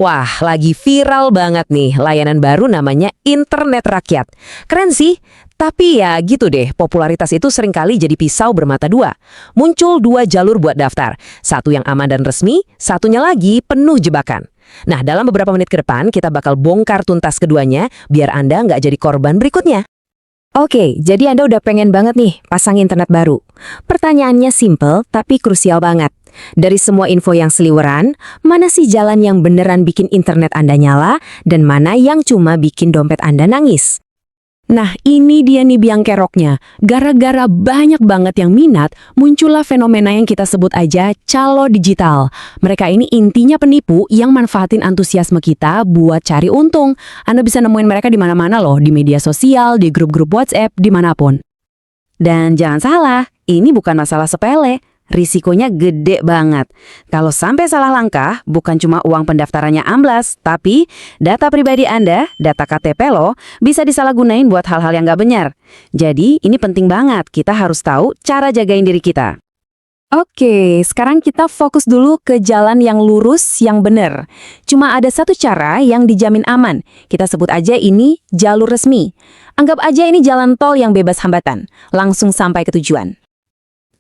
Wah, lagi viral banget nih layanan baru namanya Internet Rakyat. Keren sih, tapi ya gitu deh, popularitas itu seringkali jadi pisau bermata dua. Muncul dua jalur buat daftar, satu yang aman dan resmi, satunya lagi penuh jebakan. Nah, dalam beberapa menit ke depan kita bakal bongkar tuntas keduanya, biar Anda nggak jadi korban berikutnya. Oke, jadi Anda udah pengen banget nih pasang internet baru. Pertanyaannya simple tapi krusial banget. Dari semua info yang seliweran, mana sih jalan yang beneran bikin internet Anda nyala dan mana yang cuma bikin dompet Anda nangis? Nah, ini dia nih biang keroknya. Gara-gara banyak banget yang minat, muncullah fenomena yang kita sebut aja calo digital. Mereka ini intinya penipu yang manfaatin antusiasme kita buat cari untung. Anda bisa nemuin mereka di mana-mana loh, di media sosial, di grup-grup WhatsApp, dimanapun. Dan jangan salah, ini bukan masalah sepele. Risikonya gede banget. Kalau sampai salah langkah, bukan cuma uang pendaftarannya amblas, tapi data pribadi Anda, data KTP lo, bisa disalahgunain buat hal-hal yang nggak benar. Jadi, ini penting banget. Kita harus tahu cara jagain diri kita. Oke, sekarang kita fokus dulu ke jalan yang lurus, yang benar. Cuma ada satu cara yang dijamin aman. Kita sebut aja ini jalur resmi. Anggap aja ini jalan tol yang bebas hambatan. Langsung sampai ke tujuan.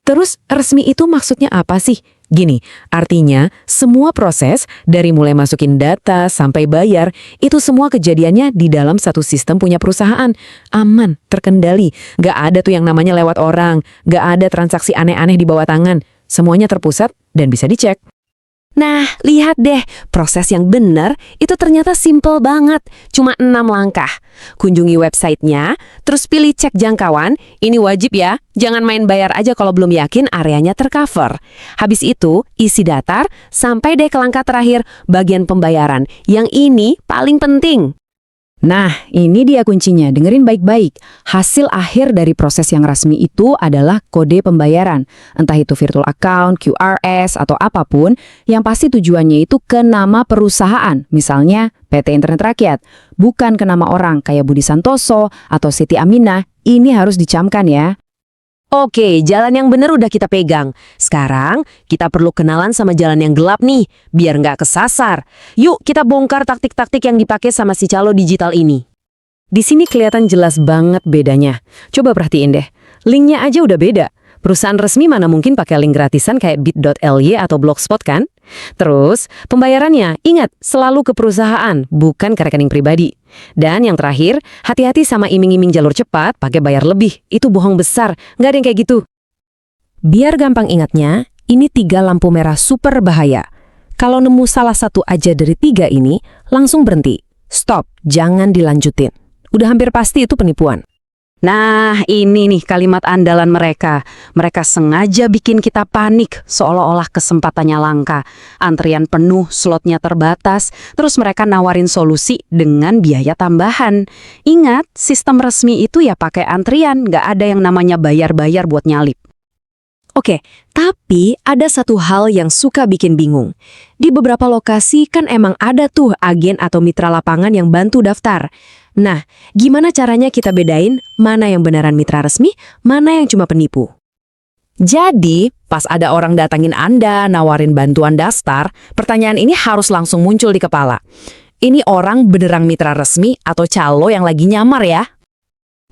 Terus resmi itu maksudnya apa sih? Gini, artinya semua proses dari mulai masukin data sampai bayar, itu semua kejadiannya di dalam satu sistem punya perusahaan. Aman, terkendali, nggak ada tuh yang namanya lewat orang, nggak ada transaksi aneh-aneh di bawah tangan. Semuanya terpusat dan bisa dicek. Nah, lihat deh, proses yang benar itu ternyata simple banget. Cuma 6 langkah. Kunjungi websitenya, terus pilih cek jangkauan. Ini wajib ya, jangan main bayar aja kalau belum yakin areanya tercover. Habis itu, isi datar, sampai deh ke langkah terakhir, bagian pembayaran. Yang ini paling penting. Nah, ini dia kuncinya. Dengerin baik-baik. Hasil akhir dari proses yang resmi itu adalah kode pembayaran. Entah itu virtual account, QRS, atau apapun, yang pasti tujuannya itu ke nama perusahaan. Misalnya PT Internet Rakyat. Bukan ke nama orang kayak Budi Santoso atau Siti Aminah. Ini harus dicamkan ya. Oke, jalan yang benar udah kita pegang. Sekarang, kita perlu kenalan sama jalan yang gelap nih, biar nggak kesasar. Yuk, kita bongkar taktik-taktik yang dipakai sama si calo digital ini. Di sini kelihatan jelas banget bedanya. Coba perhatiin deh, linknya aja udah beda. Perusahaan resmi mana mungkin pakai link gratisan kayak bit.ly atau blogspot kan? Terus, pembayarannya, ingat, selalu ke perusahaan, bukan ke rekening pribadi. Dan yang terakhir, hati-hati sama iming-iming jalur cepat, pakai bayar lebih. Itu bohong besar, nggak ada yang kayak gitu. Biar gampang ingatnya, ini 3 lampu merah super bahaya. Kalau nemu salah satu aja dari 3 ini, langsung berhenti. Stop, jangan dilanjutin. Udah hampir pasti itu penipuan. Nah, ini nih kalimat andalan mereka. Mereka sengaja bikin kita panik, seolah-olah kesempatannya langka. Antrian penuh, slotnya terbatas, terus mereka nawarin solusi dengan biaya tambahan. Ingat, sistem resmi itu ya pakai antrian, nggak ada yang namanya bayar-bayar buat nyalip. Oke, tapi ada satu hal yang suka bikin bingung. Di beberapa lokasi kan emang ada tuh agen atau mitra lapangan yang bantu daftar. Nah, gimana caranya kita bedain mana yang beneran mitra resmi, mana yang cuma penipu? Jadi, pas ada orang datangin Anda nawarin bantuan daftar, pertanyaan ini harus langsung muncul di kepala. Ini orang beneran mitra resmi atau calo yang lagi nyamar ya?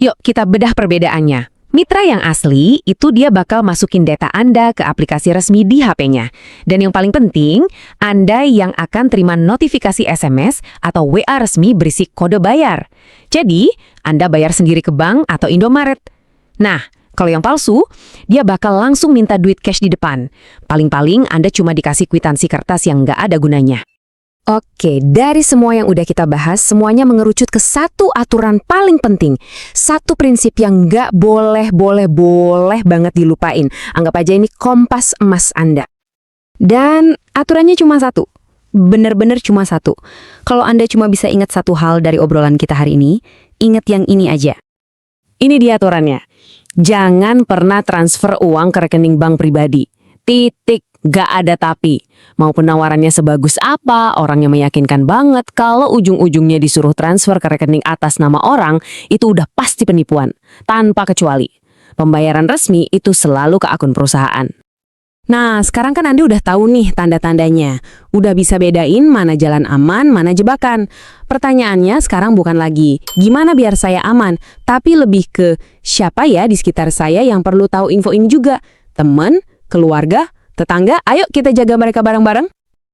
Yuk, kita bedah perbedaannya. Mitra yang asli, itu dia bakal masukin data Anda ke aplikasi resmi di HP-nya. Dan yang paling penting, Anda yang akan terima notifikasi SMS atau WA resmi berisi kode bayar. Jadi, Anda bayar sendiri ke bank atau Indomaret. Nah, kalau yang palsu, dia bakal langsung minta duit cash di depan. Paling-paling Anda cuma dikasih kwitansi kertas yang nggak ada gunanya. Oke, dari semua yang udah kita bahas, semuanya mengerucut ke satu aturan paling penting. Satu prinsip yang nggak boleh banget dilupain. Anggap aja ini kompas emas Anda. Dan aturannya cuma satu. Bener-bener cuma satu. Kalau Anda cuma bisa ingat satu hal dari obrolan kita hari ini, ingat yang ini aja. Ini dia aturannya. Jangan pernah transfer uang ke rekening bank pribadi. Titik. Gak ada tapi. Mau penawarannya sebagus apa, orangnya meyakinkan banget kalau ujung-ujungnya disuruh transfer ke rekening atas nama orang, itu udah pasti penipuan. Tanpa kecuali. Pembayaran resmi itu selalu ke akun perusahaan. Nah, sekarang kan Anda udah tahu nih tanda-tandanya. Udah bisa bedain mana jalan aman, mana jebakan. Pertanyaannya sekarang bukan lagi gimana biar saya aman, tapi lebih ke siapa ya di sekitar saya yang perlu tahu info ini juga. Teman, keluarga, tetangga, ayo kita jaga mereka bareng-bareng.